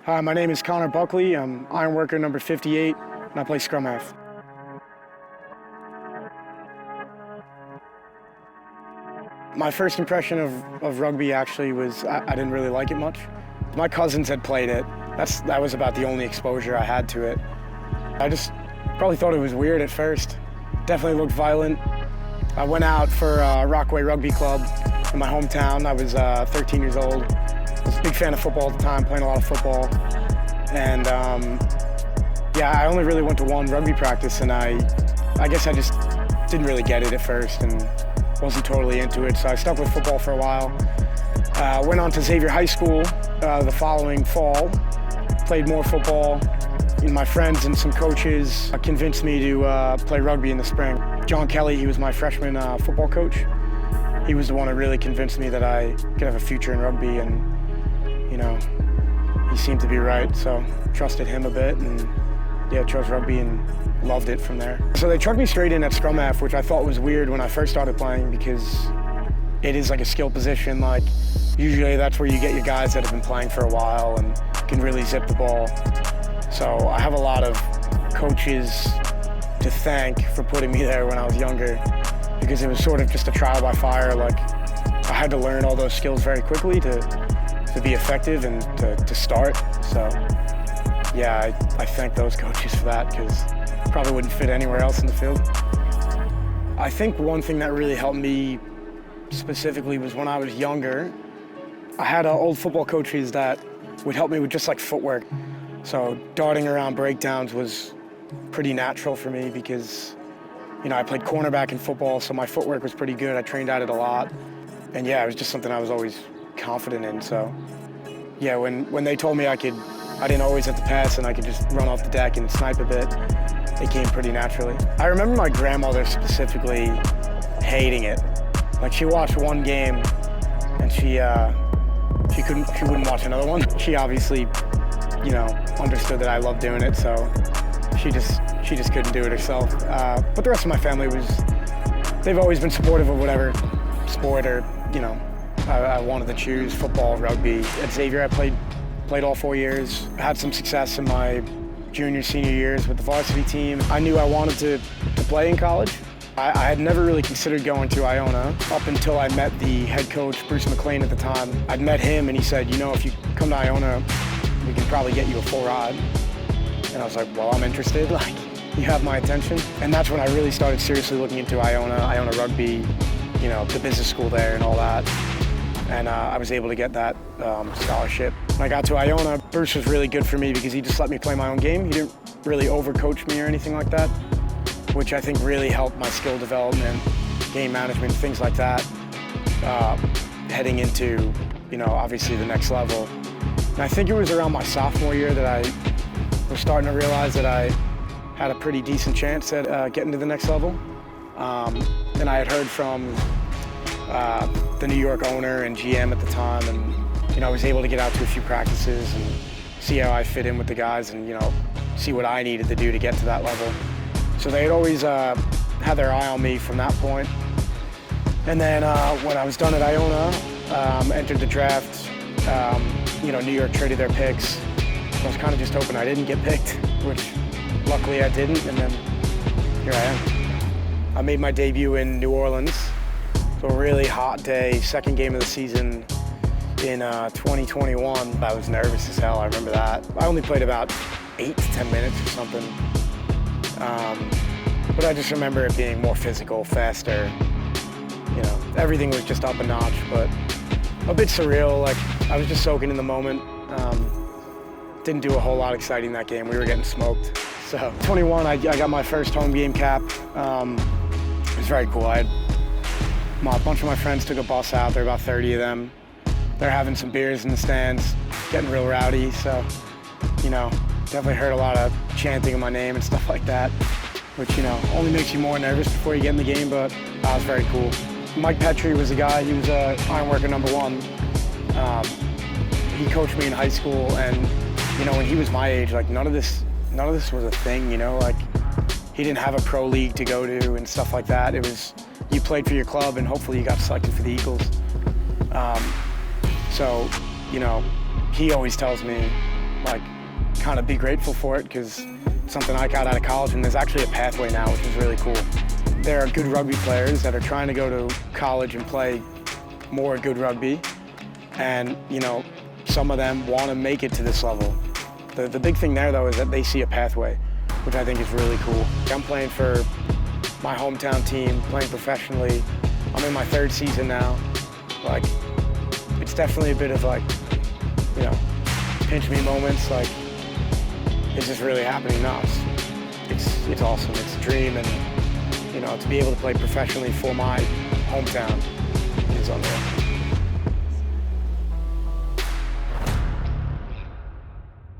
Hi, my name is Buckley. I'm Ironworker number 58, and I play scrum half. My first impression of rugby actually was I didn't really like it much. My cousins had played it. That was about the only exposure I had to it. I just probably thought it was weird at first. Definitely looked violent. I went out for Rockaway Rugby Club in my hometown. I was 13 years old. I was a big fan of football at the time, playing a lot of football. And yeah, I only really went to one rugby practice, and I guess I just didn't really get it at first and wasn't totally into it. So I stuck with football for a while. Went on to Xavier High School the following fall, played more football. And my friends and some coaches convinced me to play rugby in the spring. John Kelly, he was my freshman football coach. He was the one who really convinced me that I could have a future in rugby, and you know, he seemed to be right, so trusted him a bit, and yeah, chose rugby and loved it from there. So they chucked me straight in at scrum half, which I thought was weird when I first started playing because it is like a skill position. Like usually that's where you get your guys that have been playing for a while and can really zip the ball. So I have a lot of coaches to thank for putting me there when I was younger, because it was sort of just a trial by fire. Like I had to learn all those skills very quickly to be effective and to start. So yeah, I thank those coaches for that, because probably wouldn't fit anywhere else in the field. I think one thing that really helped me specifically was when I was younger, I had old football coaches that would help me with just like footwork. So darting around breakdowns was pretty natural for me because, you know, I played cornerback in football, so my footwork was pretty good. I trained at it a lot. And yeah, it was just something I was always confident in. So yeah, when they told me I didn't always have to pass and I could just run off the deck and snipe a bit, it came pretty naturally. I remember my grandmother specifically hating it. Like she watched one game and she wouldn't watch another one. She obviously, you know, understood that I loved doing it, so she just couldn't do it herself. But the rest of my family they've always been supportive of whatever sport or, you know, I wanted to choose, football, rugby. At Xavier, I played all 4 years. Had some success in my junior, senior years with the varsity team. I knew I wanted to play in college. I had never really considered going to Iona up until I met the head coach, Bruce McLean, at the time. I'd met him and he said, you know, if you come to Iona, we can probably get you a full ride. And I was like, well, I'm interested. Like, you have my attention. And that's when I really started seriously looking into Iona Rugby, you know, the business school there and all that. And I was able to get that scholarship. When I got to Iona, Bruce was really good for me because he just let me play my own game. He didn't really overcoach me or anything like that, which I think really helped my skill development, game management, things like that, heading into, you know, obviously the next level. And I think it was around my sophomore year that I was starting to realize that I had a pretty decent chance at getting to the next level. And I had heard from the New York owner and GM at the time, and you know, I was able to get out to a few practices and see how I fit in with the guys and, you know, see what I needed to do to get to that level. So they had always had their eye on me from that point. And then when I was done at Iona, entered the draft, you know, New York traded their picks. So I was kind of just hoping I didn't get picked, which luckily I didn't, and then here I am. I made my debut in New Orleans. So a really hot day, second game of the season in 2021. I was nervous as hell, I remember that. I only played about 8 to 10 minutes or something. But I just remember it being more physical, faster. You know, everything was just up a notch, but a bit surreal. Like, I was just soaking in the moment. Didn't do a whole lot exciting that game. We were getting smoked. So 21, I got my first home game cap. It was very cool. A bunch of my friends took a bus out. There were about 30 of them. They're having some beers in the stands, getting real rowdy. So, you know, definitely heard a lot of chanting of my name and stuff like that, which, you know, only makes you more nervous before you get in the game, but that was very cool. Mike Petrie was the guy. He was Ironworker number 1. He coached me in high school, and, you know, when he was my age, like, none of this was a thing, you know? Like, he didn't have a pro league to go to and stuff like that. It was, you played for your club and hopefully you got selected for the Eagles. So, you know, he always tells me, like, kind of be grateful for it, because it's something I got out of college, and there's actually a pathway now, which is really cool. There are good rugby players that are trying to go to college and play more good rugby, and, you know, some of them want to make it to this level. The big thing there, though, is that they see a pathway, which I think is really cool. I'm playing for my hometown team, playing professionally. I'm in my 3rd season now. Like, it's definitely a bit of, like, you know, pinch me moments. Like, it's just really happening now. It's awesome. It's a dream, and, you know, to be able to play professionally for my hometown is unreal.